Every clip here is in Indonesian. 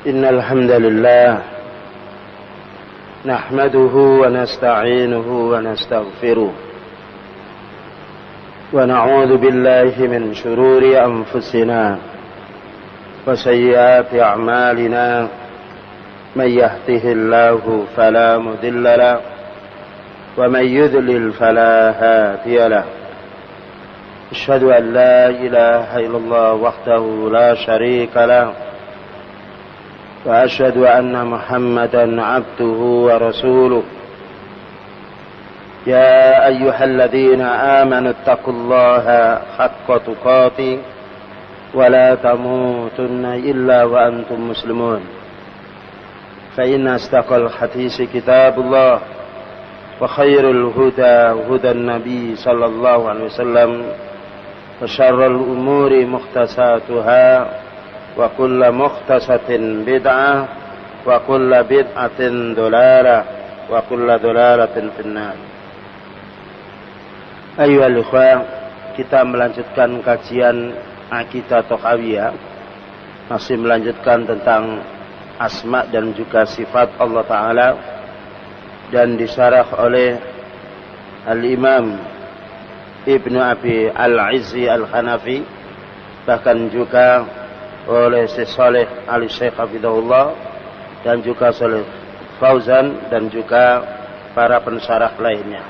إن الحمد لله نحمده ونستعينه ونستغفره ونعوذ بالله من شرور أنفسنا وسيئات أعمالنا من يهده الله فلا مضل له ومن يضلل فلا هادي له أشهد أن لا إله إلا الله وحده لا شريك له وأشهد أن محمدا عبده ورسوله يا أيها الذين آمنوا اتقوا الله حق تقاته ولا تموتن إلا وأنتم مسلمون فإن أصدق الحديث كتاب الله وخير الهدى هدى النبي صلى الله عليه وسلم وشر الأمور محدثاتها وكل محدثة بدعة وكل بدعة ضلالة وكل ضلالة في النار. Ayyuhal ikhwah, kita melanjutkan kajian Aqidah Thahawiyah, masih melanjutkan tentang asma dan juga sifat Allah Ta'ala, dan disyarah oleh Al-Imam Ibnu Abi Al-Izzi Al-Hanafi, bahkan juga oleh Syekh Saleh Al-Syekh Hafidhahullah, dan juga Saleh Fauzan, dan juga para pensyarah lainnya.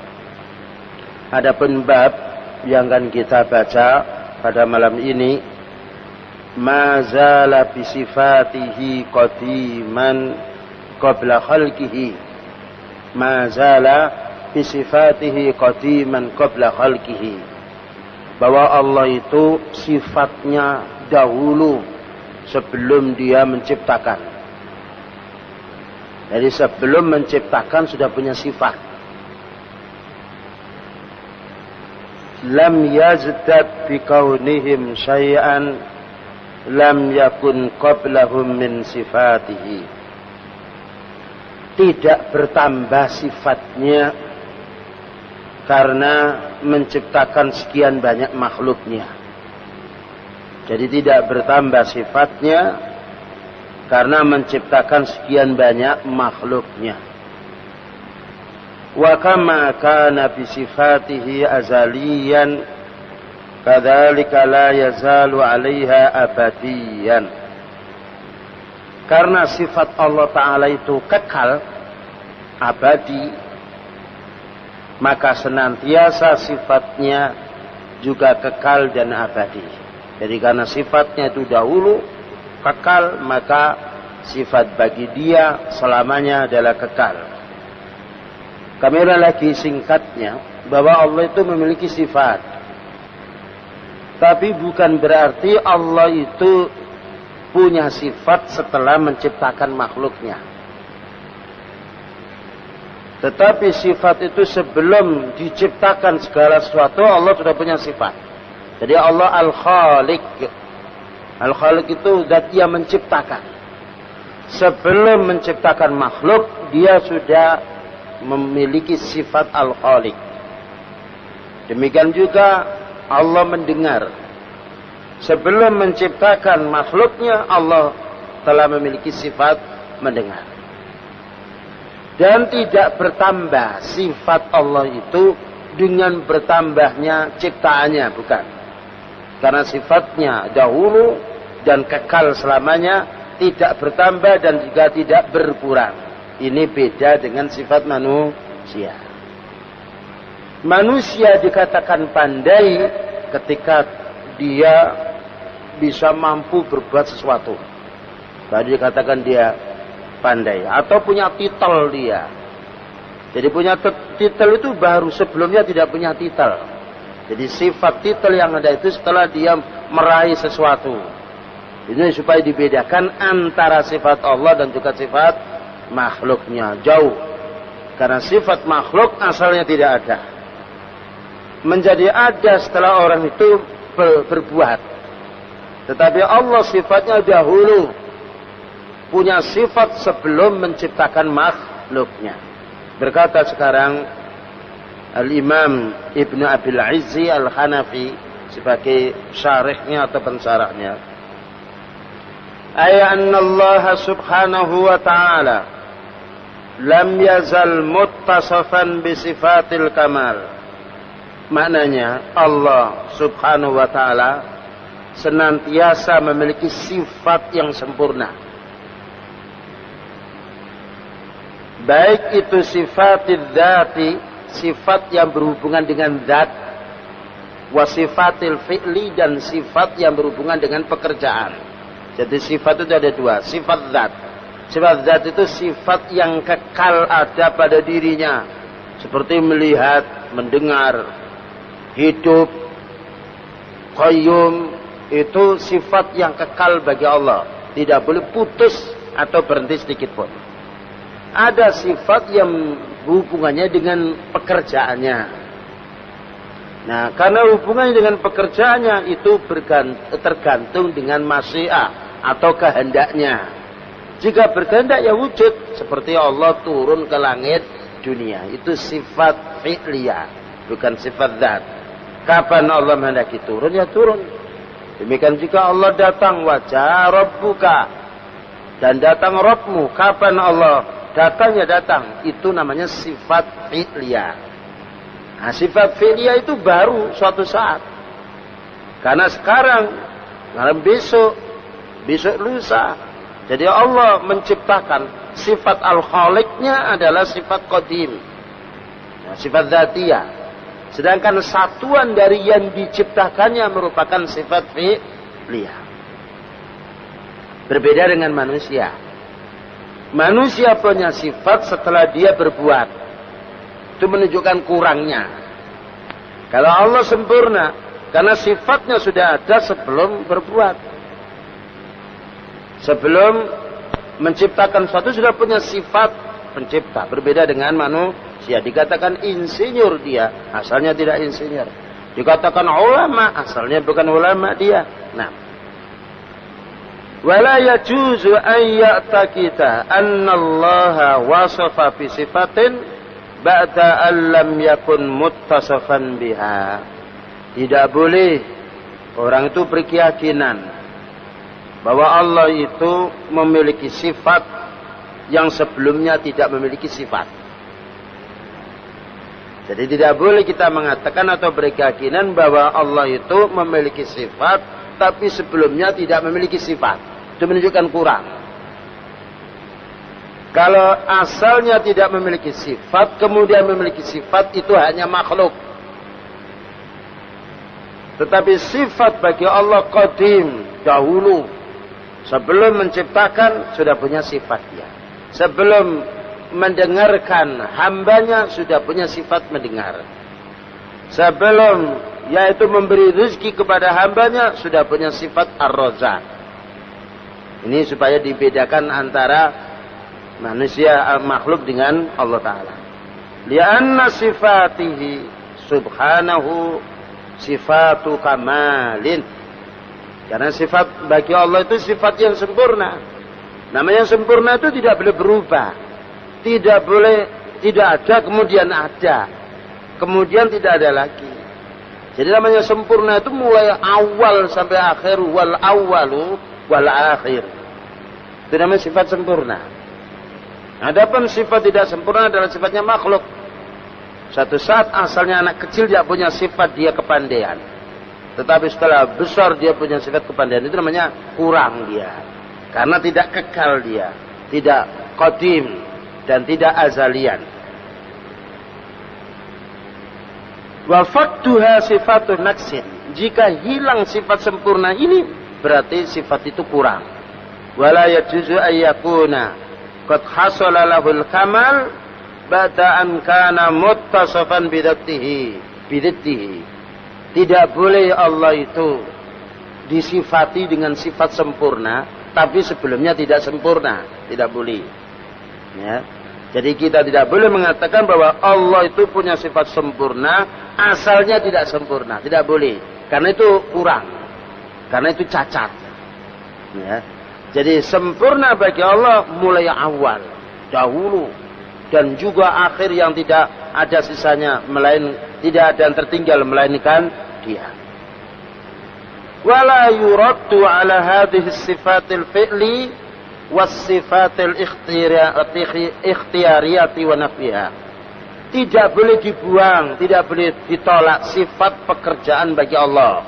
Adapun bab yang akan kita baca pada malam ini, ma zala bi sifatihi qadiman qabla khalqihi, ma zala bi sifatihi qadiman qabla khalqihi, bahwa Allah itu sifatnya dahulu sebelum dia menciptakan. Jadi sebelum menciptakan sudah punya sifat. Lam yazdad bikaunihim syai'an lam yakun qablahum min sifatihi. Tidak bertambah sifatnya karena menciptakan sekian banyak makhluknya. Jadi tidak bertambah sifatnya karena menciptakan sekian banyak makhluknya. Wa kama kana bi sifatihi azaliyan kadzalika la yazalu 'alaiha abadiyan. Karena sifat Allah Ta'ala itu kekal, abadi, maka senantiasa sifatnya juga kekal dan abadi. Jadi karena sifatnya itu dahulu kekal, maka sifat bagi dia selamanya adalah kekal. Kami lagi singkatnya bahwa Allah itu memiliki sifat. Tapi bukan berarti Allah itu punya sifat setelah menciptakan makhluknya. Tetapi sifat itu sebelum diciptakan segala sesuatu, Allah sudah punya sifat. Jadi Allah Al-Khaliq. Al-Khaliq itu zat yang menciptakan. Sebelum menciptakan makhluk, dia sudah memiliki sifat Al-Khaliq. Demikian juga Allah mendengar. Sebelum menciptakan makhluknya, Allah telah memiliki sifat mendengar. Dan tidak bertambah sifat Allah itu dengan bertambahnya ciptaannya, bukan. Karena sifatnya dahulu dan kekal selamanya, tidak bertambah dan juga tidak berkurang. Ini beda dengan sifat manusia. Manusia dikatakan pandai ketika dia bisa mampu berbuat sesuatu. Tadi dikatakan dia pandai. Atau punya titel dia. Jadi punya titel itu baru, sebelumnya tidak punya titel. Jadi sifat titel yang ada itu setelah dia meraih sesuatu. Ini supaya dibedakan antara sifat Allah dan juga sifat makhluknya. Jauh. Karena sifat makhluk asalnya tidak ada. Menjadi ada setelah orang itu berbuat. Tetapi Allah sifatnya dahulu. Punya sifat sebelum menciptakan makhluknya. Berkata sekarang Al-Imam Ibnu Abi Al-Izzi Al-Hanafi sebagai syarihnya atau pensarahnya, ay anna Allah subhanahu wa ta'ala lam yazal muttasafan bi sifatil kamal. Maknanya Allah subhanahu wa ta'ala senantiasa memiliki sifat yang sempurna. Baik itu sifatid dzati, sifat yang berhubungan dengan zat, wa sifatil fi'li, dan sifat yang berhubungan dengan pekerjaan. Jadi sifat itu ada dua, sifat zat. Sifat zat itu sifat yang kekal ada pada dirinya, seperti melihat, mendengar, hidup, qayyum, itu sifat yang kekal bagi Allah, tidak boleh putus atau berhenti sedikit pun. Ada sifat yang hubungannya dengan pekerjaannya. Nah, karena hubungannya dengan pekerjaannya itu tergantung dengan masyiah atau kehendaknya. Jika berkehendak ya wujud, seperti Allah turun ke langit dunia, itu sifat fi'liyah, bukan sifat zat. Kapan Allah menghendaki turun ya turun. Demikian jika Allah datang, wajah Rabbuka, dan datang Rabbmu, kapan Allah datang ya datang, itu namanya sifat fi'liyah. Nah, sifat fi'liyah itu baru suatu saat. Karena sekarang, besok lusa. Jadi Allah menciptakan sifat al-khaliqnya adalah sifat qadim, nah, sifat dzatiyah. Sedangkan satuan dari yang diciptakannya merupakan sifat fi'liyah. Berbeda dengan manusia. Manusia punya sifat setelah dia berbuat. Itu menunjukkan kurangnya. Kalau Allah sempurna, karena sifatnya sudah ada sebelum berbuat. Sebelum menciptakan sesuatu sudah punya sifat pencipta. Berbeda dengan manusia. Dikatakan insinyur dia, asalnya tidak insinyur. Dikatakan ulama, asalnya bukan ulama dia. Nah, wala yajuzu an ya'taqida anna Allah wasafa bi sifatin ba'da an lam yakun muttasafan biha. Tidak boleh orang itu berkeyakinan bahwa Allah itu memiliki sifat yang sebelumnya tidak memiliki sifat. Jadi tidak boleh kita mengatakan atau berkeyakinan bahwa Allah itu memiliki sifat tapi sebelumnya tidak memiliki sifat. Itu menunjukkan kurang. Kalau asalnya tidak memiliki sifat, kemudian memiliki sifat, itu hanya makhluk. Tetapi sifat bagi Allah qadim, dahulu. Sebelum menciptakan, sudah punya sifat dia. Sebelum mendengarkan hambanya, sudah punya sifat mendengar. Sebelum, yaitu memberi rezeki kepada hambanya, sudah punya sifat ar-razaq. Ini supaya dibedakan antara manusia makhluk dengan Allah Ta'ala. Lianna sifatihi subhanahu sifatu kamalin. Karena sifat bagi Allah itu sifat yang sempurna. Namanya sempurna itu tidak boleh berubah. Tidak boleh, tidak ada, kemudian ada. Kemudian tidak ada lagi. Jadi namanya sempurna itu mulai awal sampai akhir. Wal awalu wal akhir. Itu namanya sifat sempurna. Adapun sifat tidak sempurna adalah sifatnya makhluk. Suatu saat asalnya anak kecil dia punya sifat dia kepandaian. Tetapi setelah besar dia punya sifat kepandaian, itu namanya kurang dia. Karena tidak kekal dia, tidak qadim dan tidak azalian. Wa faqduha sifatun naqsin. Jika hilang sifat sempurna ini, berarti sifat itu kurang. Wala yajuzu ayyakuna qad hasala lahul kamal ba'da an kana muttasafan bidatihi. Tidak boleh Allah itu disifati dengan sifat sempurna, tapi sebelumnya tidak sempurna. Tidak boleh. Ya. Jadi kita tidak boleh mengatakan bahwa Allah itu punya sifat sempurna, asalnya tidak sempurna. Tidak boleh. Karena itu kurang. Karena itu cacat. Ya. Jadi sempurna bagi Allah mulai awal, dahulu, dan juga akhir yang tidak ada sisanya, tidak ada yang tertinggal melainkan dia. wala yuraddu ala hadhihi sifatil fi'li was sifatil ikhtiyariyati wa nafiha. Tidak boleh dibuang, tidak boleh ditolak sifat pekerjaan bagi Allah,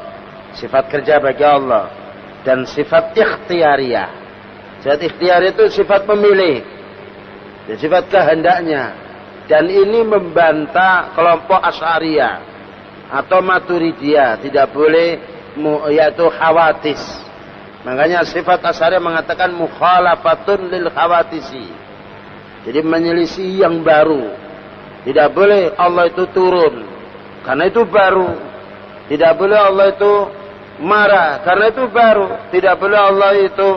sifat kerja bagi Allah, dan sifat ikhtiyariyah. Sifat ikhtiyariyah itu sifat memilih, dan sifat kehendaknya. Dan ini membantah kelompok Asy'ariyah atau Maturidiyah, tidak boleh yaitu khawatis. Makanya sifat Asy'ariyah mengatakan mukhalafatun lil khawatisi. Jadi menyelisih yang baru. Tidak boleh Allah itu turun karena itu baru. Tidak boleh Allah itu marah karena itu baru. Tidak boleh Allah itu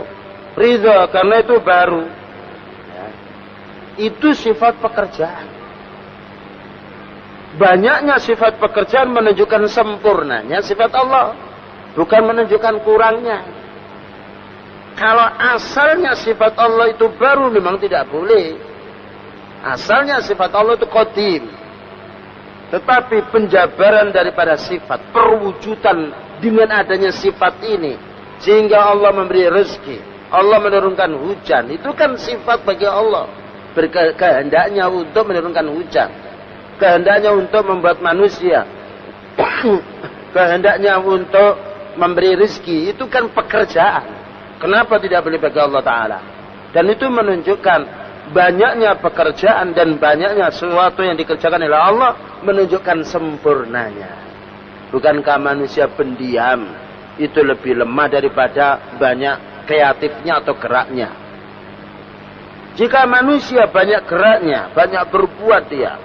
ridha karena itu baru. Ya. Itu sifat pekerjaan. Banyaknya sifat pekerjaan menunjukkan sempurnanya sifat Allah, bukan menunjukkan kurangnya. Kalau asalnya sifat Allah itu baru, memang tidak boleh. Asalnya sifat Allah itu qadim. Tetapi penjabaran daripada sifat, perwujudan dengan adanya sifat ini, sehingga Allah memberi rezeki, Allah menurunkan hujan, itu kan sifat bagi Allah. Kehendaknya untuk menurunkan hujan, kehendaknya untuk membuat manusia, kehendaknya untuk memberi rezeki, itu kan pekerjaan. Kenapa tidak boleh bagi Allah Ta'ala? Dan itu menunjukkan banyaknya pekerjaan dan banyaknya sesuatu yang dikerjakan oleh Allah menunjukkan sempurnanya. Bukankah manusia pendiam itu lebih lemah daripada banyak kreatifnya atau geraknya? Jika manusia banyak geraknya, banyak berbuat dia,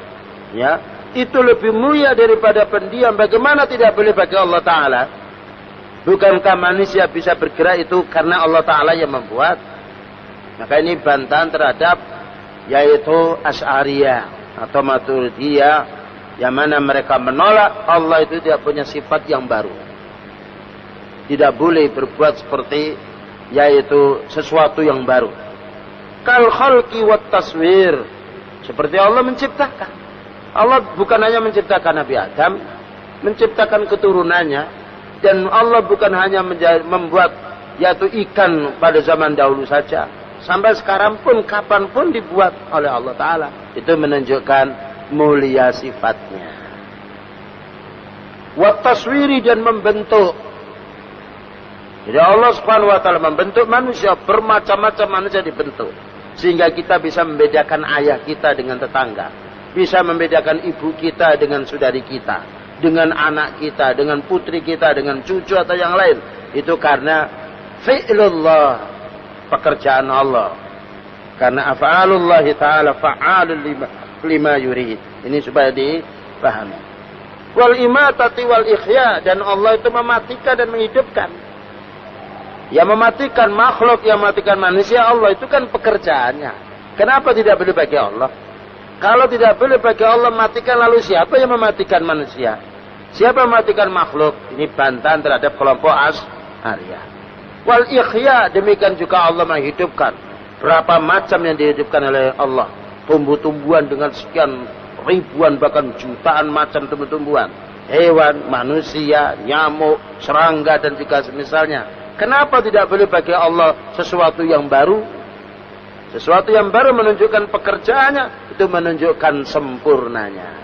ya, itu lebih mulia daripada pendiam. Bagaimana tidak boleh bagi Allah Ta'ala? Bukankah manusia bisa bergerak itu karena Allah Ta'ala yang membuat? Maka ini bantahan terhadap yaitu Asy'ariyah atau Maturidiyah, yang mana mereka menolak Allah itu tidak punya sifat yang baru. Tidak boleh berbuat seperti yaitu sesuatu yang baru. Kal khalqi wat taswir, seperti Allah menciptakan. Allah bukan hanya menciptakan Nabi Adam, menciptakan keturunannya. Dan Allah bukan hanya membuat yaitu ikan pada zaman dahulu saja. Sampai sekarang pun, kapanpun dibuat oleh Allah Ta'ala. Itu menunjukkan mulia sifatnya. Wa taswiri, dan membentuk. Jadi Allah Subhanahu Wa Ta'ala membentuk manusia. Bermacam-macam manusia dibentuk. Sehingga kita bisa membedakan ayah kita dengan tetangga. Bisa membedakan ibu kita dengan saudari kita. Dengan anak kita, dengan putri kita, dengan cucu atau yang lain. Itu karena fi'lullah, pekerjaan Allah. Karena af'alullah ta'ala fa'alul lima yurid. Ini supaya dipahami. Wal imatati wal ikhya, dan Allah itu mematikan dan menghidupkan. Yang mematikan makhluk, yang mematikan manusia, Allah itu kan pekerjaannya. Kenapa tidak boleh bagi Allah? Kalau tidak boleh bagi Allah matikan, lalu siapa yang mematikan manusia? Siapa yang mematikan makhluk? Ini bantahan terhadap kelompok Asy'ariyah. Wal ikhya, demikian juga Allah menghidupkan. Berapa macam yang dihidupkan oleh Allah. Tumbuh-tumbuhan dengan sekian ribuan bahkan jutaan macam tumbuh-tumbuhan. Hewan, manusia, nyamuk, serangga dan juga semisalnya. Kenapa tidak boleh bagi Allah sesuatu yang baru? Sesuatu yang baru menunjukkan pekerjaannya, itu menunjukkan sempurnanya.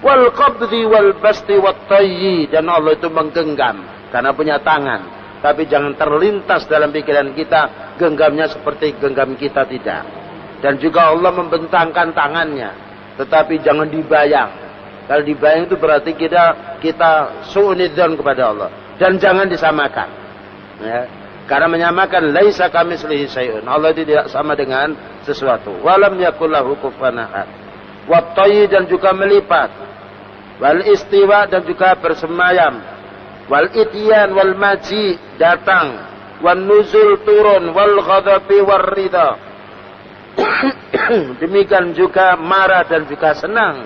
Wal qabdi wal basti wat tayyi, dan Allah itu menggenggam karena punya tangan. Tapi jangan terlintas dalam pikiran kita genggamnya seperti genggam kita, tidak. Dan juga Allah membentangkan tangannya, tetapi jangan dibayang. Kalau dibayang itu berarti kita su'nidzan kepada Allah. Dan jangan disamakan. Ya. Karena menyamakan laisa kamitslihi syai'un. Allah tidak sama dengan sesuatu. Walam yakul lahu kufuwan ahad. Wat tayyi, dan juga melipat. Wal istiwa, dan juga bersemayam. Wal ityan wal maji, datang. Wan nuzul, turun. Wal ghadabi war ridha. Demikian juga marah dan juga senang.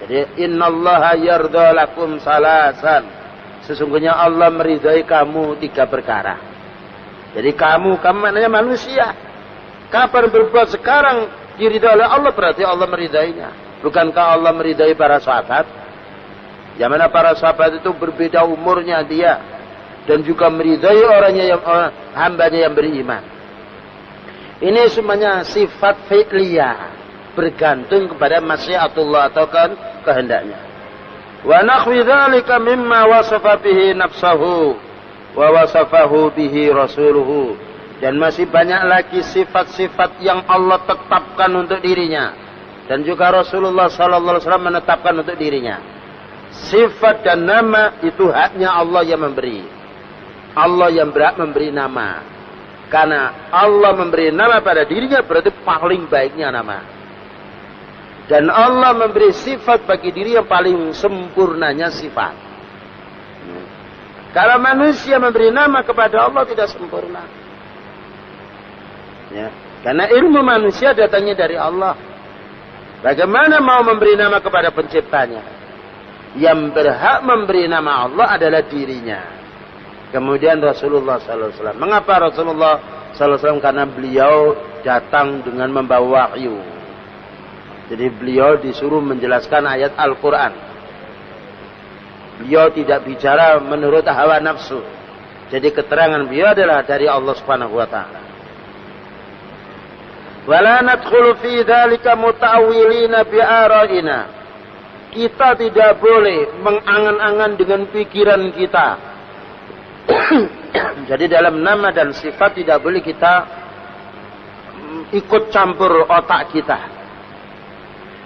Jadi innallaha yardha lakum salasan. Sesungguhnya Allah meridai kamu 3 perkara. Jadi kamu maknanya manusia. Kapan berbuat sekarang diridai oleh Allah, berarti Allah meridainya. Bukankah Allah meridai para sahabat? Yang mana para sahabat itu berbeda umurnya dia. dan juga meridai hambanya yang beriman. Ini semuanya sifat fi'liyah, bergantung kepada masyiatullah atau kehendaknya. Wa nakhwi dzalika mimma wasafa bihi nafsahu wa wasafahu bihi rasuluhu. Dan masih banyak lagi sifat-sifat yang Allah tetapkan untuk dirinya dan juga Rasulullah sallallahu alaihi wasallam menetapkan untuk dirinya. Sifat dan nama itu haknya Allah yang memberi. Allah yang berhak memberi nama. Karena Allah memberi nama pada dirinya berarti paling baiknya nama. Dan Allah memberi sifat bagi diri yang paling sempurnanya sifat. Kalau manusia memberi nama kepada Allah tidak sempurna. Ya. Karena ilmu manusia datangnya dari Allah. Bagaimana mau memberi nama kepada penciptanya? Yang berhak memberi nama Allah adalah dirinya. Kemudian Rasulullah SAW. Mengapa Rasulullah SAW? Karena beliau datang dengan membawa wahyu. Jadi beliau disuruh menjelaskan ayat Al-Quran. Beliau tidak bicara menurut hawa nafsu. Jadi keterangan beliau adalah dari Allah Subhanahu wa Ta'ala. Wala nadkhulu fi dzalika muta'awwilina bi ara'ina. Kita tidak boleh mengangan-angan dengan pikiran kita. Jadi dalam nama dan sifat tidak boleh kita ikut campur otak kita.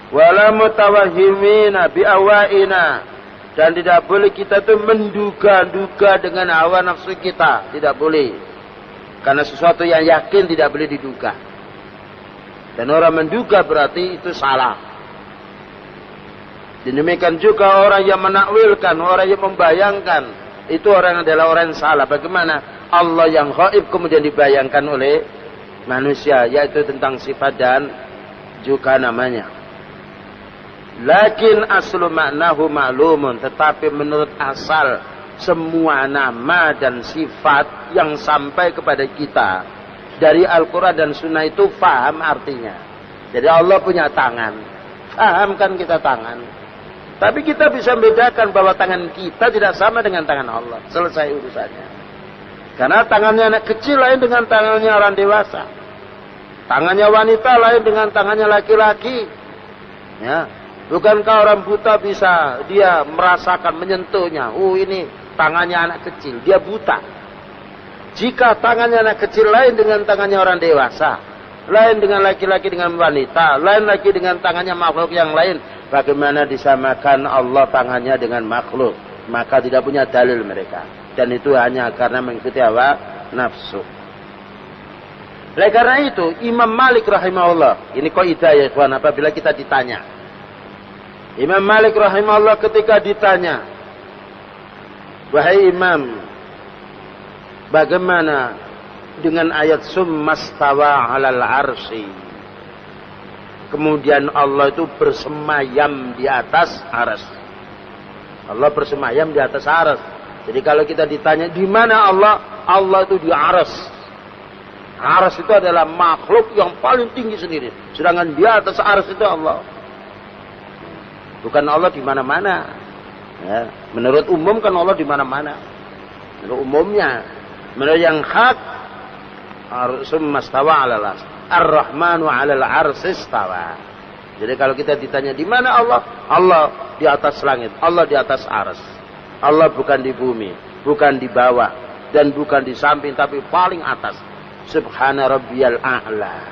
Wala mutawahhimina bi awaina. Dan tidak boleh kita itu menduga-duga dengan hawa nafsu kita. Tidak boleh. Karena sesuatu yang yakin tidak boleh diduga. Dan orang menduga berarti itu salah. Demikian juga orang yang menakwilkan, orang yang membayangkan, itu orang adalah orang yang salah. Bagaimana Allah yang gaib kemudian dibayangkan oleh manusia, yaitu tentang sifat dan juga namanya. Lakin aslu maknahu ma'lumun, tetapi menurut asal semua nama dan sifat yang sampai kepada kita dari Al-Quran dan Sunnah itu faham artinya. Jadi Allah punya tangan. Faham kan kita tangan. Tapi kita bisa membedakan bahwa tangan kita tidak sama dengan tangan Allah. Selesai urusannya. Karena tangannya anak kecil lain dengan tangannya orang dewasa. Tangannya wanita lain dengan tangannya laki-laki. Ya. Bukankah orang buta bisa dia merasakan, menyentuhnya. Ini tangannya anak kecil. Dia buta. Jika tangannya anak kecil lain dengan tangannya orang dewasa, lain dengan laki-laki dengan wanita, lain lagi dengan tangannya makhluk yang lain, bagaimana disamakan Allah tangannya dengan makhluk? Maka tidak punya dalil mereka. Dan itu hanya karena mengikuti hawa nafsu. Oleh karena itu, Imam Malik rahimahullah, ini kaidah ya ikhwan, apabila kita ditanya. Imam Malik rahimahullah ketika ditanya, wahai Imam, bagaimana dengan ayat summastawa 'alal 'arsy? Kemudian Allah itu bersemayam di atas arsy. Allah bersemayam di atas arsy. Jadi kalau kita ditanya di mana Allah? Allah itu di arsy. Arsy itu adalah makhluk yang paling tinggi sendiri. Sedangkan di atas arsy itu Allah. Bukan Allah di mana-mana. Ya. Menurut umum kan Allah di mana-mana. Menurut umumnya. Menurut yang hak, summa stawa 'alal 'arsy. Ar-Rahmanu 'alal 'arsy istawa. Jadi kalau kita ditanya di mana Allah? Allah di atas langit, Allah di atas arsy. Allah bukan di bumi, bukan di bawah, dan bukan di samping, tapi paling atas. Subhana rabbiyal a'la.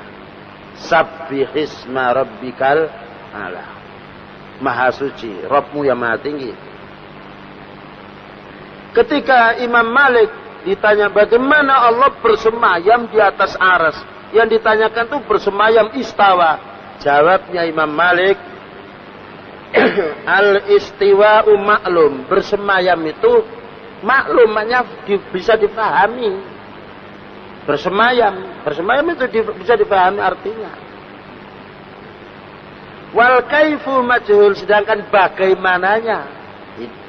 Sabbihisma rabbikal a'la. Maha suci, Rabbmu yang maha tinggi. Ketika Imam Malik ditanya bagaimana Allah bersemayam di atas arsy, yang ditanyakan itu bersemayam istawa. Jawabnya Imam Malik, al-istiwa'u maklum. Bersemayam itu maklum, maknanya bisa dipahami. Bersemayam itu bisa dipahami artinya. Wal kaifu majhul, sedangkan bagaimananya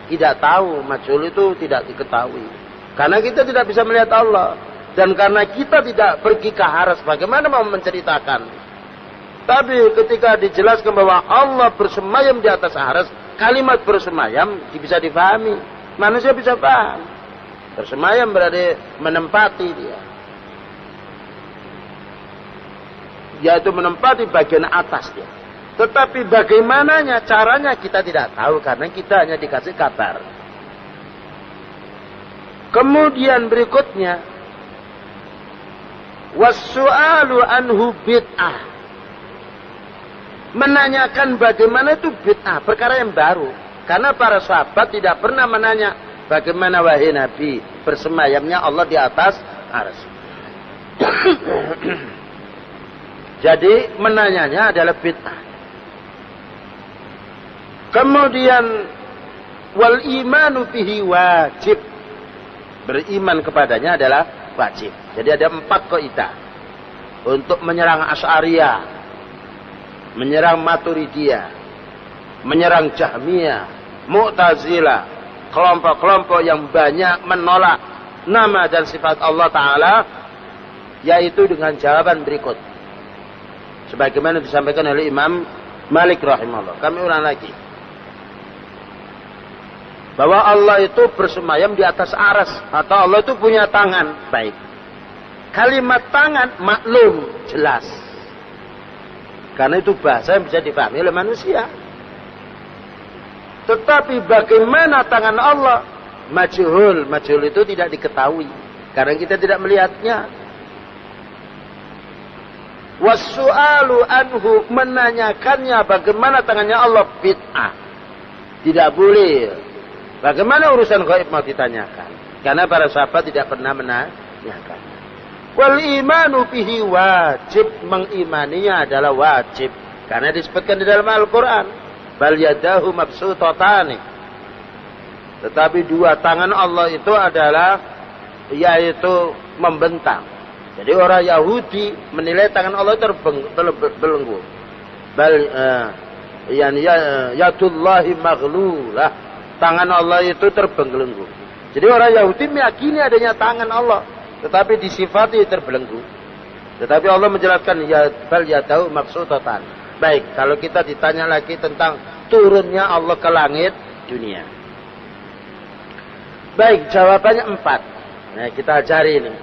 tidak tahu. Majhul itu tidak diketahui. Karena kita tidak bisa melihat Allah. Dan karena kita tidak pergi ke arsy, bagaimana mau menceritakan? Tapi ketika dijelaskan bahwa Allah bersemayam di atas arsy, kalimat bersemayam bisa dipahami. Manusia bisa paham. Bersemayam berarti menempati dia. Yaitu menempati bagian atas dia. Tetapi bagaimananya, caranya kita tidak tahu karena kita hanya dikasih kabar. Kemudian berikutnya, wassu'alu anhu bid'ah. Menanyakan bagaimana itu bid'ah, perkara yang baru. Karena para sahabat tidak pernah menanya bagaimana wahai Nabi bersemayamnya Allah di atas arsy. Jadi menanyanya adalah bid'ah. Kemudian wal imanu bihi wajib. Beriman kepadanya adalah wajib. Jadi ada 4 kaidah untuk menyerang Asy'ariyah, menyerang Maturidiyah, menyerang Jahmiyah, Mu'tazilah, kelompok-kelompok yang banyak menolak nama dan sifat Allah Ta'ala, yaitu dengan jawaban berikut. Sebagaimana disampaikan oleh Imam Malik rahimahullah. Kami ulang lagi. Bahwa Allah itu bersemayam di atas aras. Atau Allah itu punya tangan. Baik. Kalimat tangan maklum, jelas. Karena itu bahasa yang bisa dipahami oleh manusia. Tetapi bagaimana tangan Allah? Majhul. Majhul itu tidak diketahui. Karena kita tidak melihatnya. Wassu'alu anhu, menanyakannya bagaimana tangannya Allah, bid'ah. Tidak boleh. Bagaimana urusan gaib mau ditanyakan? Karena para sahabat tidak pernah menanyakan. Wal imanu bihi wajib, mengimaninya adalah wajib. Karena disebutkan di dalam Al-Quran, bal yadahu mabsutatani. Tetapi 2 tangan Allah itu adalah, yaitu membentang. Jadi orang Yahudi menilai tangan Allah terbelenggu. Bal yadullahi maghlulah. Tangan Allah itu terbelenggu. Jadi orang Yahudi meyakini adanya tangan Allah, tetapi disifati terbelenggu. Tetapi Allah menjelaskan ya bal yadahu mabsutatan. Baik, kalau kita ditanya lagi tentang turunnya Allah ke langit dunia. Baik, jawabannya 4. Nah, kita cari ini.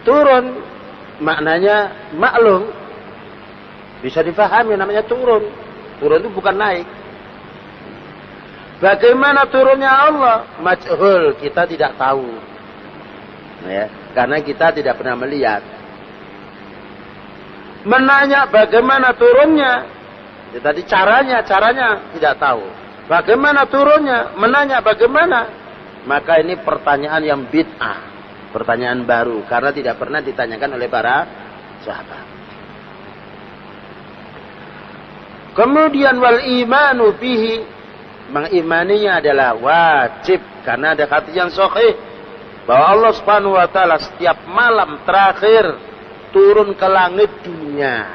Turun maknanya maklum, bisa difahami, namanya turun. Turun itu bukan naik. Bagaimana turunnya Allah? Majhul, kita tidak tahu. Ya, karena kita tidak pernah melihat. Menanya bagaimana turunnya? Ya, tadi caranya tidak tahu. Bagaimana turunnya? Menanya bagaimana? Maka ini pertanyaan yang bid'ah. Pertanyaan baru. Karena tidak pernah ditanyakan oleh para sahabat. Kemudian wal imanu bihi, mengimaninya adalah wajib. Karena ada hadis yang sahih bahwa Allah Subhanahu wa taala setiap malam terakhir turun ke langit dunia.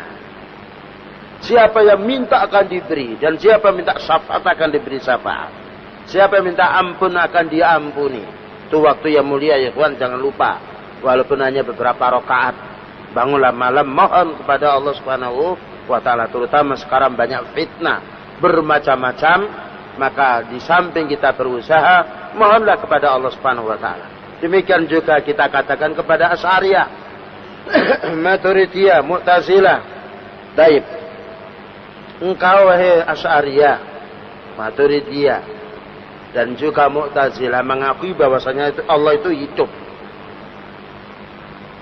Siapa yang minta akan diberi, dan siapa yang minta syafaat akan diberi syafaat. Siapa yang minta ampun akan diampuni. Itu waktu yang mulia ya kawan, jangan lupa. Walaupun hanya beberapa rakaat, bangunlah malam mohon kepada Allah Subhanahu wa taala. Terutama sekarang banyak fitnah bermacam-macam. Maka di samping kita berusaha, mohonlah kepada Allah Subhanahu wa taala. Demikian juga kita katakan kepada Asy'ariyah, Maturidiyah, Mu'tazilah. Baik. Engkau wahai Asy'ariyah, Maturidiyah dan juga Mu'tazilah mengakui bahwasanya Allah itu hidup.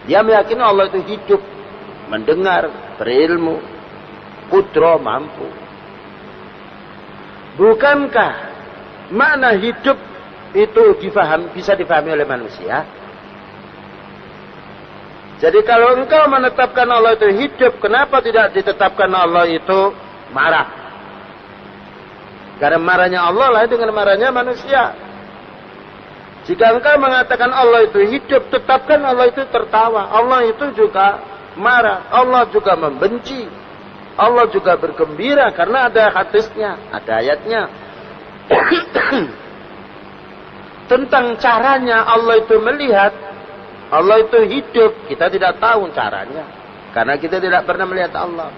Dia meyakini Allah itu hidup, mendengar, berilmu, qudra, mampu. Bukankah makna hidup itu bisa difahami oleh manusia? Jadi kalau engkau menetapkan Allah itu hidup, kenapa tidak ditetapkan Allah itu marah? Karena marahnya Allah lain dengan marahnya manusia. Jika engkau mengatakan Allah itu hidup, tetapkan Allah itu tertawa. Allah itu juga marah. Allah juga membenci. Allah juga bergembira karena ada hadisnya, ada ayatnya. Tentang caranya Allah itu melihat, Allah itu hidup, kita tidak tahu caranya. Karena kita tidak pernah melihat Allah.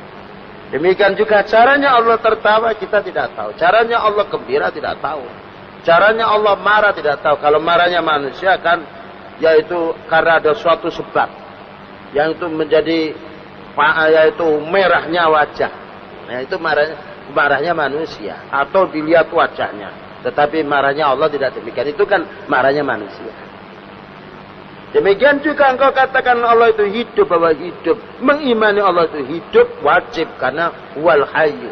Demikian juga caranya Allah tertawa, kita tidak tahu. Caranya Allah gembira, tidak tahu. Caranya Allah marah tidak tahu. Kalau marahnya manusia kan yaitu karena ada suatu sebab yang itu menjadi yaitu merahnya wajah. Nah, itu marahnya manusia atau dilihat wajahnya. Tetapi marahnya Allah tidak demikian. Itu kan marahnya manusia. Demikian juga engkau katakan Allah itu hidup, bahwa hidup. Mengimani Allah itu hidup wajib karena wal hayyu.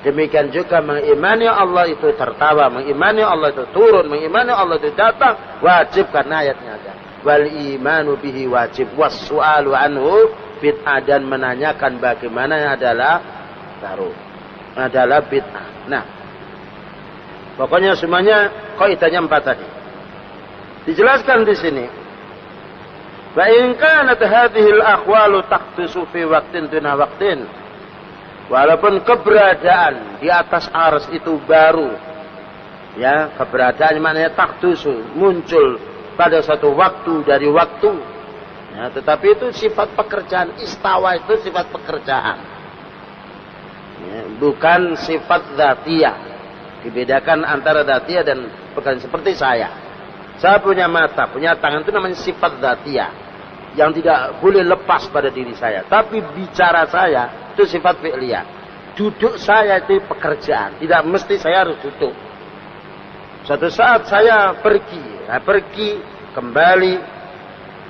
Demikian juga mengimani Allah itu tertawa, mengimani Allah itu turun, mengimani Allah itu datang wajib karena ayatnya ada. Wal imanu bihi wajib was su'alu anhu bid'ah, dan menanyakan bagaimana adalah baru adalah bid'ah. Nah, pokoknya semuanya kaidahnya 4 tadi. Dijelaskan di sini. Wa in kanat hadhihi al-aqwalu taqtisu fi waqtin duna waqtin. Walaupun keberadaan di atas ars itu baru, ya, keberadaan maknanya taqtisu, muncul pada satu waktu dari waktu. Ya, tetapi itu sifat pekerjaan, istawa itu sifat pekerjaan. Ya, bukan sifat dzatiyah. Dibedakan antara dzatiyah dan pekerjaan seperti saya. Saya punya mata, punya tangan, itu namanya sifat dzatiyah yang tidak boleh lepas pada diri saya. Tapi bicara saya itu sifat fi'liyah. Duduk saya itu pekerjaan, tidak mesti saya harus duduk. Suatu saat saya pergi kembali,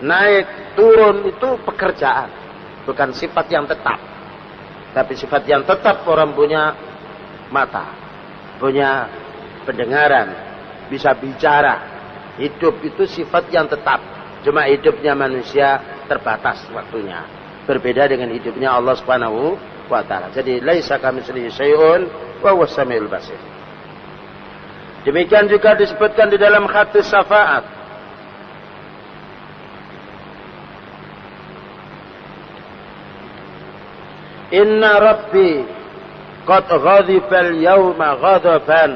naik turun, itu pekerjaan, bukan sifat yang tetap. Tapi sifat yang tetap, orang punya mata, punya pendengaran, bisa bicara. Hidup itu sifat yang tetap. Cuma hidupnya manusia terbatas waktunya. Berbeda dengan hidupnya Allah Subhanahu wa taala. Jadi laisa kamitslihi syai'un wa huwas samiul basir. Demikian juga disebutkan di dalam hadis syafaat. Inna rabbi qad ghadiba al-yawma ghadaban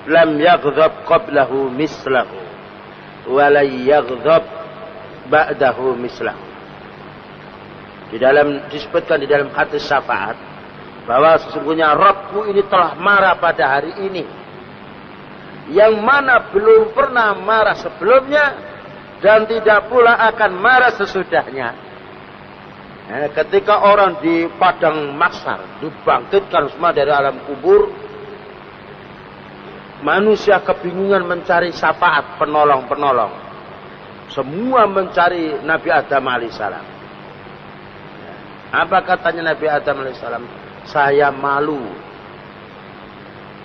lam yaghdab qablahu mislahu wala yaghdab ba'dahu mislahu. Disebutkan di dalam hadis syafaat bahwa sesungguhnya Rabbku ini telah marah pada hari ini, yang mana belum pernah marah sebelumnya dan tidak pula akan marah sesudahnya. Ketika orang di padang mahsyar dibangkitkan semua dari alam kubur, manusia kebingungan mencari syafaat, penolong-penolong. Semua mencari Nabi Adam alaihissalam. Apa katanya Nabi Adam alaihissalam? Saya malu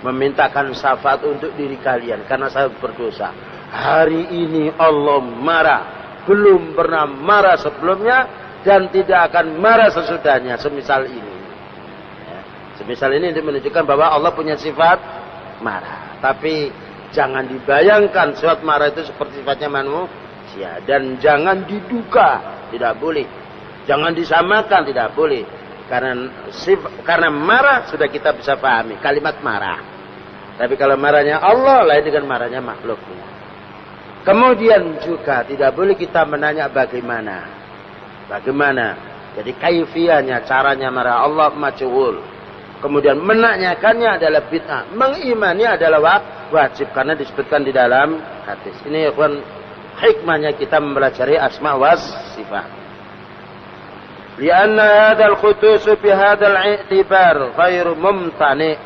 memintakan syafaat untuk diri kalian karena saya berdosa. Hari ini Allah marah, belum pernah marah sebelumnya dan tidak akan marah sesudahnya. Semisal ini, semisal ini menunjukkan bahwa Allah punya sifat marah. Tapi jangan dibayangkan sifat marah itu seperti sifatnya manusia, dan jangan diduga, tidak boleh. Jangan disamakan, tidak boleh. Karena marah sudah kita bisa pahami kalimat marah. Tapi kalau marahnya Allah lain dengan marahnya makhluknya. Kemudian juga tidak boleh kita menanya bagaimana. Jadi kaifiahnya, caranya marah Allah majhul. Kemudian menanyakannya adalah bid'ah. Mengimani adalah wajib karena disebutkan di dalam hadis. Ini ikhwan, hikmahnya kita mempelajari asma was sifat. Lianna hadzal khutus bi hadzal i'tibar ghairu mumtani.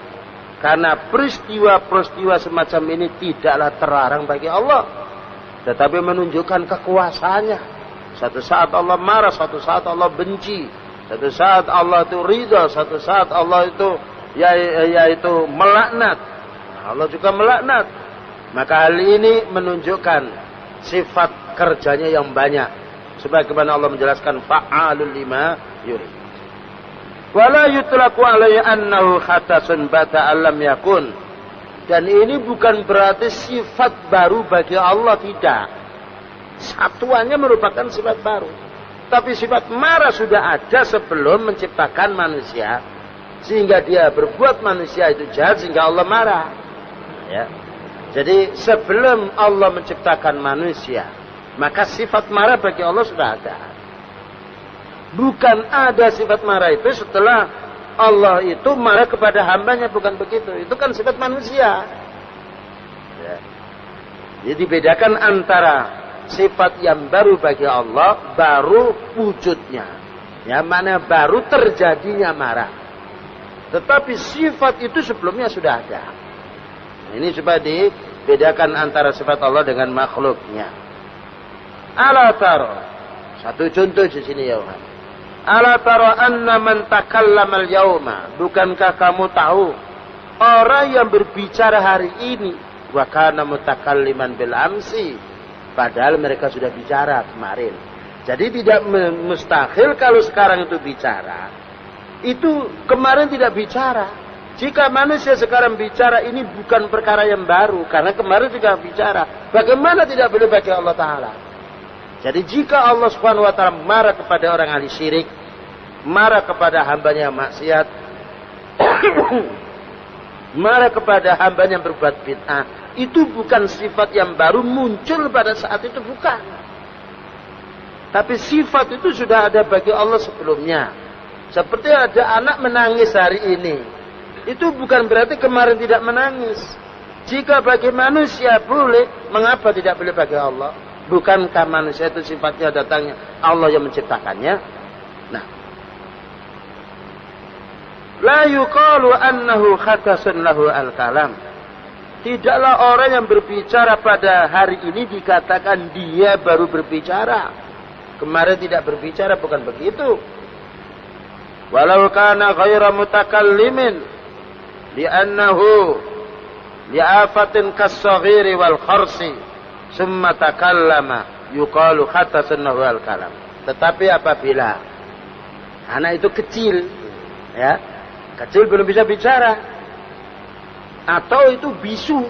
Karena peristiwa-peristiwa semacam ini tidaklah terlarang bagi Allah, tetapi menunjukkan kekuasaannya. Satu saat Allah marah, satu saat Allah benci, satu saat Allah itu ridha, satu saat Allah itu yaitu melaknat. Allah juga melaknat. Maka hal ini menunjukkan sifat kerjanya yang banyak. Sebagaimana Allah menjelaskan fa'alul lima yurid. Wala yutlaqu alaihi annahu khatasun bata alam yakun. Dan ini bukan berarti sifat baru bagi Allah, tidak. Satuannya merupakan sifat baru. Tapi sifat marah sudah ada sebelum menciptakan manusia, sehingga dia berbuat manusia itu jahat sehingga Allah marah. Ya. Jadi sebelum Allah menciptakan manusia, maka sifat marah bagi Allah sudah ada. Bukan ada sifat marah itu setelah Allah itu marah kepada hambanya, bukan begitu. Itu kan sifat manusia. Jadi dibedakan antara sifat yang baru bagi Allah, baru wujudnya. Ya, mana baru terjadinya marah. Tetapi sifat itu sebelumnya sudah ada. Ini supaya dibedakan antara sifat Allah dengan makhluknya. Ala taro. Satu contoh di sini ya Allah. Ala taro anna man takallama al-yawma. Bukankah kamu tahu orang yang berbicara hari ini wa kana mutakalliman bil amsi, padahal mereka sudah bicara kemarin. Jadi tidak mustahil kalau sekarang itu bicara, itu kemarin tidak bicara. Jika manusia sekarang bicara, ini bukan perkara yang baru, karena kemarin juga bicara. Bagaimana tidak boleh bagi Allah Ta'ala? Jadi jika Allah Subhanahu Wa Ta'ala marah kepada orang ahli syirik, marah kepada hambanya yang maksiat, marah kepada hambanya yang berbuat bid'ah, itu bukan sifat yang baru muncul pada saat itu, bukan. Tapi sifat itu sudah ada bagi Allah sebelumnya. Seperti ada anak menangis hari ini, itu bukan berarti kemarin tidak menangis. Jika bagi manusia boleh, mengapa tidak boleh bagi Allah? Bukankah manusia itu sifatnya datangnya Allah yang menciptakannya? Nah, la yuqalu annahu khatasun lahu al-kalam. Tidaklah orang yang berbicara pada hari ini dikatakan dia baru berbicara. Kemarin tidak berbicara, bukan begitu. Walau kana ghaira mutakallimin li'annahu li'afatin kas-saghiri wal kharsi summa takallama yuqalu khatasun lahu al-kalam. Tetapi apabila anak itu kecil, ya, kecil belum bisa bicara, atau itu bisu,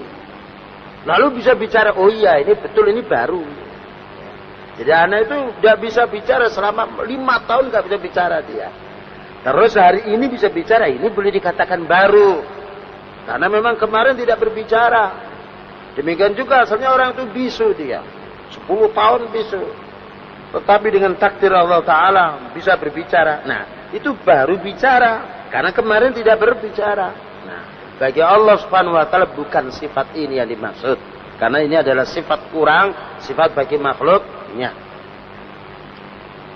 lalu bisa bicara, oh iya ini betul, ini baru. Jadi anak itu tidak bisa bicara selama 5 tahun, nggak bisa bicara dia. Terus hari ini bisa bicara, ini boleh dikatakan baru, karena memang kemarin tidak berbicara. Demikian juga asalnya orang itu bisu dia, 10 tahun bisu, tetapi dengan takdir Allah Ta'ala bisa berbicara. Nah, itu baru bicara, karena kemarin tidak berbicara. Nah, bagi Allah Subhanahu Wa Ta'ala bukan sifat ini yang dimaksud, karena ini adalah sifat kurang, sifat bagi makhluknya.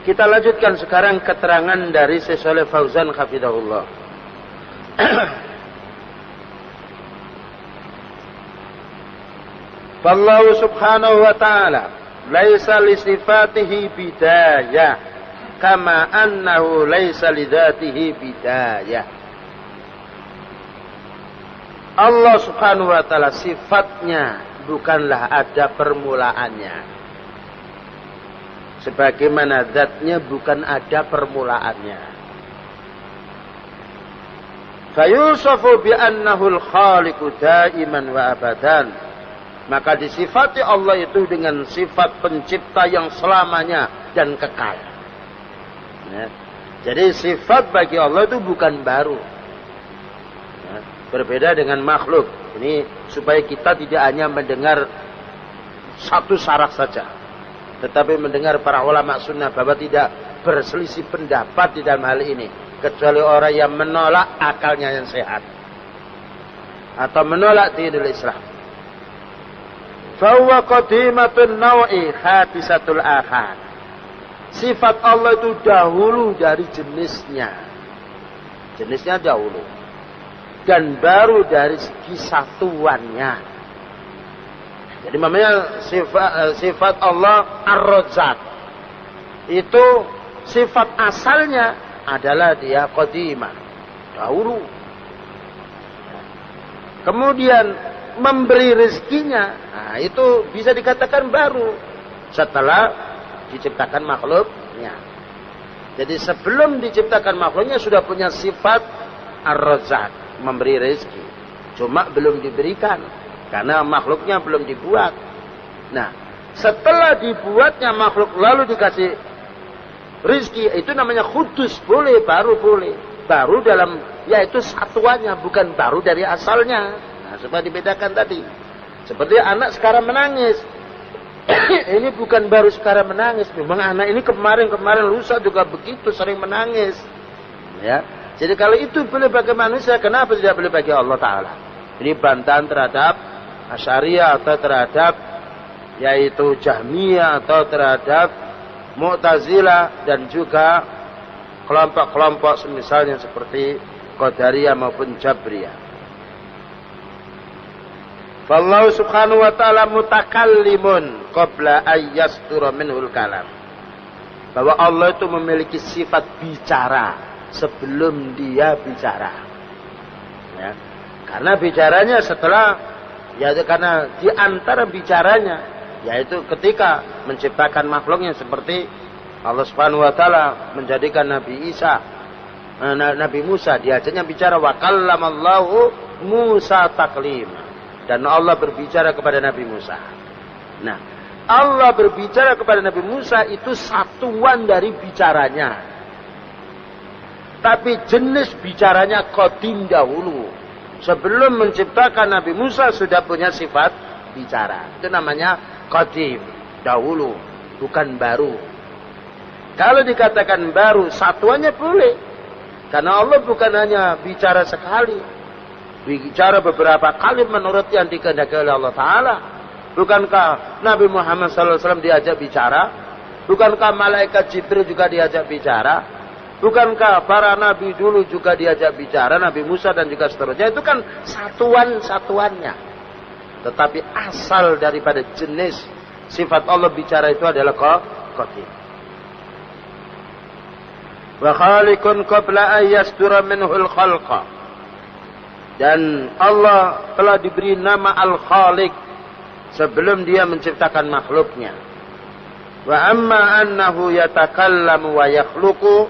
Kita lanjutkan sekarang keterangan dari Syekh Shalih Fauzan hafizahullah. Fallahu subhanahu wa ta'ala laisa li sifatihi bidayah kama annahu laisa li dzatihi bidayah. Allah Subhanahu wa ta'ala sifatnya bukanlah ada permulaannya, sebagaimana zatnya bukan ada permulaannya. Fayusafu bi annahu al-khaliqu daiman wa abadan, maka disifati Allah itu dengan sifat pencipta yang selamanya dan kekal. Ya. Jadi sifat bagi Allah itu bukan baru, ya. Berbeda dengan makhluk. Ini supaya kita tidak hanya mendengar satu syarah saja, tetapi mendengar para ulama sunnah bahwa tidak berselisih pendapat di dalam hal ini, kecuali orang yang menolak akalnya yang sehat atau menolak dinul Islam. Fahuwa qadimatun naw'i khatisatul akhar. Sifat Allah itu dahulu dari jenisnya. Jenisnya dahulu. Dan baru dari segi satuannya. Jadi namanya sifat Allah Ar-Razzaq. Itu sifat asalnya adalah dia qadimah, dahulu. Kemudian memberi rezekinya, nah itu bisa dikatakan baru setelah diciptakan makhluknya. Jadi sebelum diciptakan makhluknya sudah punya sifat Ar-Razzaq, memberi rezeki, cuma belum diberikan karena makhluknya belum dibuat. Nah, setelah dibuatnya makhluk lalu dikasih rezeki, itu namanya khusus, boleh, baru boleh, baru dalam yaitu satuannya, bukan baru dari asalnya. Nah, supaya dibedakan tadi. Seperti anak sekarang menangis. Ini bukan baru sekarang menangis. Memang anak ini kemarin lusa juga begitu sering menangis. Ya. Jadi kalau itu boleh bagi manusia, kenapa tidak boleh bagi Allah Ta'ala? Ini bantahan terhadap Asy'ariyah atau terhadap yaitu Jahmiyah atau terhadap Mu'tazilah dan juga kelompok-kelompok semisalnya seperti Qadariyah maupun Jabriyah. Fallahu subhanahu wa ta'ala mutakallimun qabla ayyastura minhul kalam. Bahwa Allah itu memiliki sifat bicara sebelum dia bicara. Ya. Karena bicaranya setelah, ya karena di antara bicaranya, yaitu ketika menciptakan makhluknya seperti Allah subhanahu wa ta'ala menjadikan Nabi Musa, diajaknya bicara wa kallamallahu Musa taklima. Dan Allah berbicara kepada Nabi Musa. Nah, Allah berbicara kepada Nabi Musa itu satuan dari bicaranya. Tapi jenis bicaranya qadim dahulu. Sebelum menciptakan Nabi Musa sudah punya sifat bicara. Itu namanya qadim dahulu, bukan baru. Kalau dikatakan baru, satuannya boleh. Karena Allah bukan hanya bicara sekali. Bicara beberapa kali menurut yang dikehendaki oleh Allah Ta'ala. Bukankah Nabi Muhammad SAW diajak bicara? Bukankah malaikat Jibril juga diajak bicara? Bukankah para nabi dulu juga diajak bicara? Nabi Musa dan juga seterusnya. Itu kan satuan-satuannya. Tetapi asal daripada jenis sifat Allah bicara itu adalah qadim. Wa khaliqun qabla ayyasdura minhul khalqa. Dan Allah telah diberi nama Al-Khaliq sebelum dia menciptakan makhluknya. Wa amma annahu yatakallamu wa yakhluqu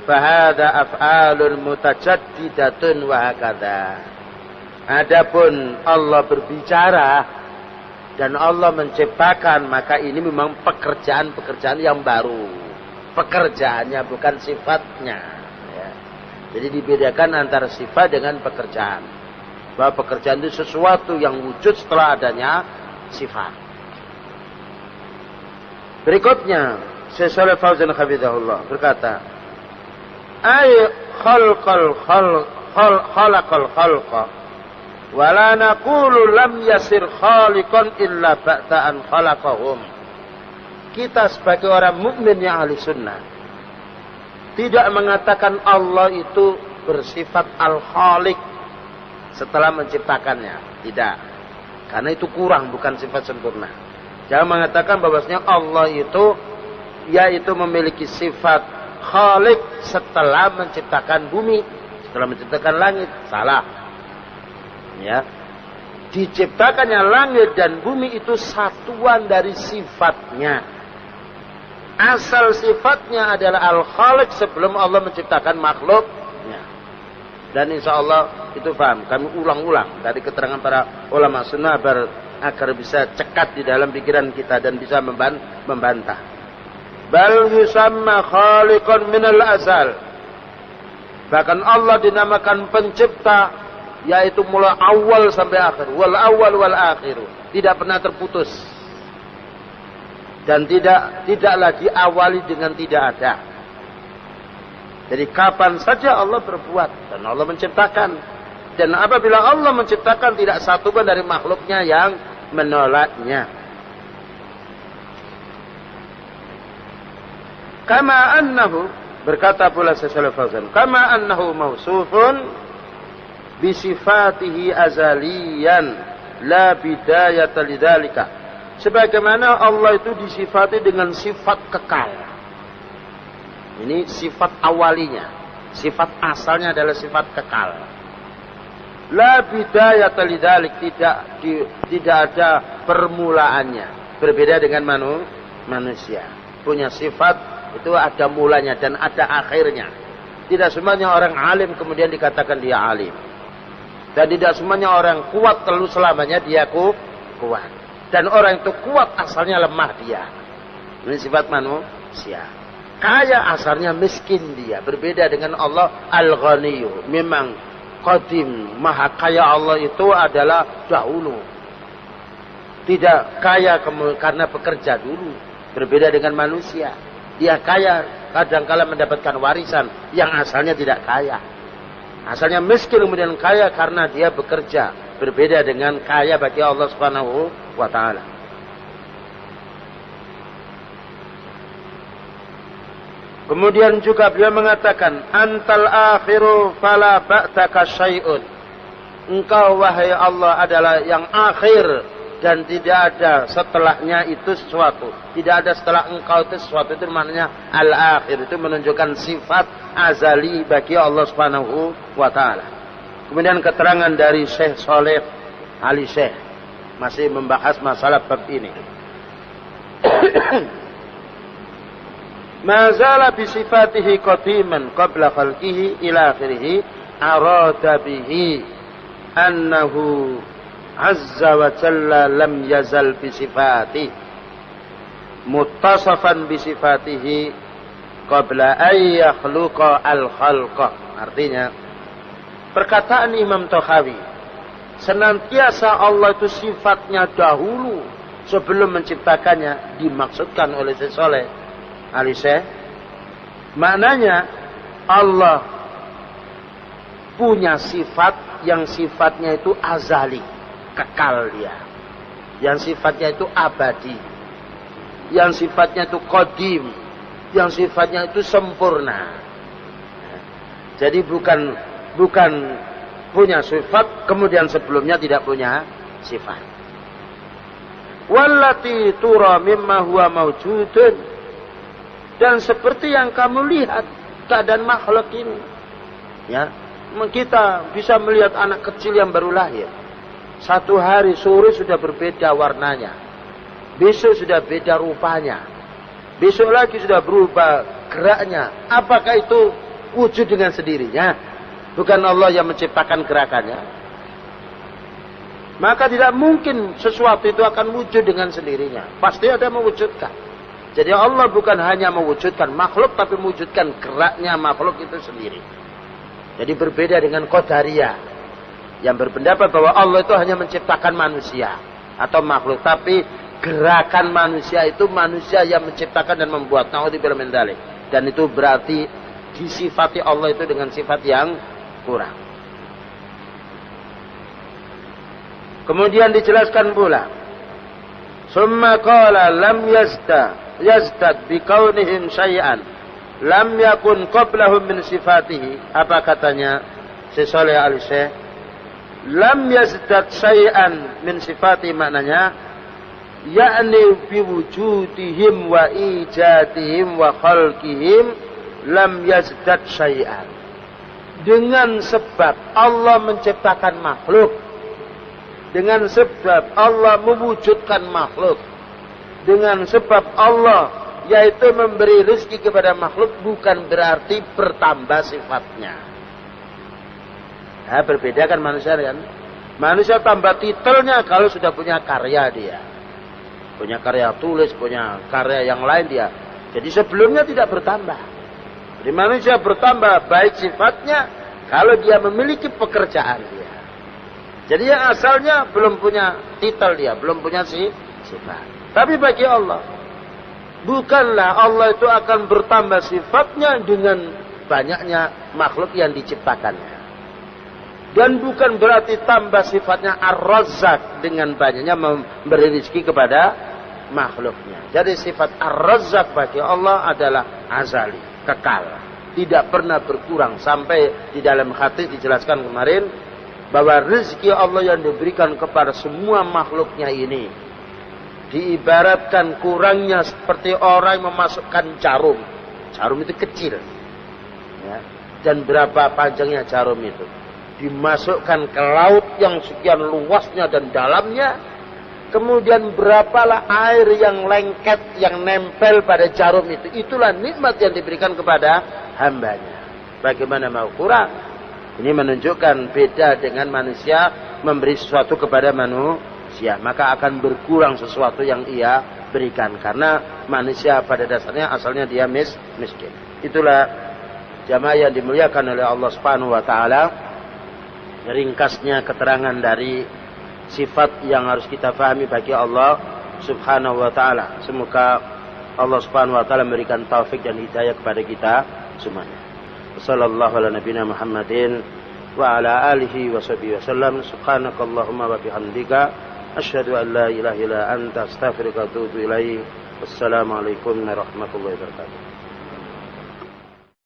fahada af'alun mutajaddidatun wa hakadha. Adapun Allah berbicara dan Allah menciptakan, maka ini memang pekerjaan-pekerjaan yang baru. Pekerjaannya bukan sifatnya. Jadi dibedakan antara sifat dengan pekerjaan. Bahwa pekerjaan itu sesuatu yang wujud setelah adanya sifat. Berikutnya, Syekh Shalih Fauzan hafizahullah berkata, ay khalaqal khalqa wa la naqulu lam yasir khaliqan illa ba'da an khalaqahum. Kita sebagai orang mukmin yang ahli sunnah tidak mengatakan Allah itu bersifat Al-Khaliq setelah menciptakannya. Tidak. Karena itu kurang, bukan sifat sempurna. Jangan mengatakan bahwasanya Allah itu yaitu memiliki sifat Khaliq setelah menciptakan bumi, setelah menciptakan langit. Salah. Ya. Diciptakannya langit dan bumi itu satuan dari sifatnya. Asal sifatnya adalah Al-Khaliq sebelum Allah menciptakan makhluknya. Dan insya Allah itu paham. Kami ulang-ulang dari keterangan para ulama sunnah agar bisa cekat di dalam pikiran kita dan bisa membantah. Bal yusamma khaliqan minal azal. Bahkan Allah dinamakan pencipta, yaitu mulai awal sampai akhir. Wal awal wal akhiru. Tidak pernah terputus. Dan tidaklah diawali dengan tidak ada. Jadi kapan saja Allah berbuat dan Allah menciptakan. Dan apabila Allah menciptakan, tidak satu pun dari makhluknya yang menolaknya. Kama annahu, berkata pula Syekh Shalih Fauzan, kama annahu mausufun bisifatihi azaliyan la bidayata lidzalika. Sebagaimana Allah itu disifati dengan sifat kekal. Ini sifat awalinya. Sifat asalnya adalah sifat kekal. La bidayata lidzalik, tidak ada permulaannya. Berbeda dengan manusia. Punya sifat itu ada mulanya dan ada akhirnya. Tidak semuanya orang alim kemudian dikatakan dia alim. Dan tidak semuanya orang kuat lalu selamanya dia kuat. Dan orang itu kuat asalnya lemah dia. Ini sifat manusia. Kaya asalnya miskin dia. Berbeda dengan Allah Al-Ghaniyu. Memang qadim, maha kaya Allah itu adalah dahulu. Tidak kaya karena bekerja dulu. Berbeda dengan manusia. Dia kaya kadang-kala mendapatkan warisan yang asalnya tidak kaya. Asalnya miskin kemudian kaya karena dia bekerja. Berbeda dengan kaya bagi Allah Subhanahu wa ta'ala. Kemudian juga beliau mengatakan, antal akhiru fala ba'daka syai'un. Engkau wahai Allah adalah yang akhir dan tidak ada setelahnya itu sesuatu. Tidak ada setelah engkau itu sesuatu. Itu maknanya al-akhir. Itu menunjukkan sifat azali bagi Allah Subhanahu wa taala. Kemudian keterangan dari Syekh Saleh Ali Syekh masih membahas masalah bab ini. Ma zala bi sifatihi qadiman qabla khalqihi ila akhirih arada bihi annahu azza wa jalla lam yazal bi sifatihi muttasafan bi sifatihi qabla ay yakhluqa al khalqa. Artinya perkataan Imam Tahawi, senantiasa Allah itu sifatnya dahulu sebelum menciptakannya, dimaksudkan oleh Syekh Saleh Ali Syekh, maknanya Allah punya sifat yang sifatnya itu azali, kekal dia, yang sifatnya itu abadi, yang sifatnya itu qadim, yang sifatnya itu sempurna. Jadi bukan punya sifat kemudian sebelumnya tidak punya sifat. Wallati tura mimma huwa mawjudun, dan seperti yang kamu lihat keadaan makhluk ini, ya, kita bisa melihat anak kecil yang baru lahir. Satu hari sore sudah berbeda warnanya, besok sudah beda rupanya, besok lagi sudah berubah geraknya. Apakah itu wujud dengan sendirinya? Bukan Allah yang menciptakan gerakannya. Maka tidak mungkin sesuatu itu akan wujud dengan sendirinya. Pasti ada yang mewujudkan. Jadi Allah bukan hanya mewujudkan makhluk, tapi mewujudkan geraknya makhluk itu sendiri. Jadi berbeda dengan Qadariyah yang berpendapat bahwa Allah itu hanya menciptakan manusia atau makhluk, tapi gerakan manusia itu manusia yang menciptakan dan membuat. Na'udzubillah min dzalik. Dan itu berarti disifati Allah itu dengan sifat yang kurang. Kemudian dijelaskan pula, summa qala lam yazdad bikaunihim syai'an lam yakun qablahum min sifatihi. Apa katanya Syekh Saleh Al Syekh? Lam yazdad syai'an min sifati, maknanya yakni biwujudihim wa ijadihim wa khalqihim lam yazdad syai'an. Dengan sebab Allah menciptakan makhluk, dengan sebab Allah mewujudkan makhluk, dengan sebab Allah yaitu memberi rezeki kepada makhluk, bukan berarti bertambah sifatnya. Nah, berbeda kan manusia kan? Manusia tambah titelnya kalau sudah punya karya dia. Punya karya tulis, punya karya yang lain dia. Jadi sebelumnya tidak bertambah. Jadi manusia bertambah baik sifatnya kalau dia memiliki pekerjaan dia. Jadi yang asalnya belum punya titel dia, belum punya sifat. Tapi bagi Allah, bukanlah Allah itu akan bertambah sifatnya dengan banyaknya makhluk yang diciptakannya. Dan bukan berarti tambah sifatnya Ar-Razzaq dengan banyaknya memberi rezeki kepada makhluknya. Jadi sifat Ar-Razzaq bagi Allah adalah azali, kekal, tidak pernah berkurang. Sampai di dalam hadis dijelaskan kemarin bahwa rezeki Allah yang diberikan kepada semua makhluknya ini diibaratkan kurangnya seperti orang yang memasukkan jarum. Jarum itu kecil, ya. Dan berapa panjangnya jarum itu? Dimasukkan ke laut yang sekian luasnya dan dalamnya. Kemudian berapalah air yang lengket, yang nempel pada jarum itu. Itulah nikmat yang diberikan kepada hambanya. Bagaimana mau kurang? Ini menunjukkan beda dengan manusia memberi sesuatu kepada manusia. Maka akan berkurang sesuatu yang ia berikan. Karena manusia pada dasarnya asalnya dia miskin. Itulah jamaah yang dimuliakan oleh Allah Subhanahu wa taala. Ringkasnya keterangan dari sifat yang harus kita pahami bagi Allah Subhanahu wa taala. Semoga Allah Subhanahu wa taala memberikan taufik dan hidayah kepada kita semuanya. Wassallallahu ala nabiyina Muhammadin wa ala alihi wa sahbihi wasallam. Subhanakallahumma wa bihamdika asyhadu an la ilaha illa anta astaghfiruka wa atubu ilaik. Wassalamualaikum warahmatullahi wabarakatuh.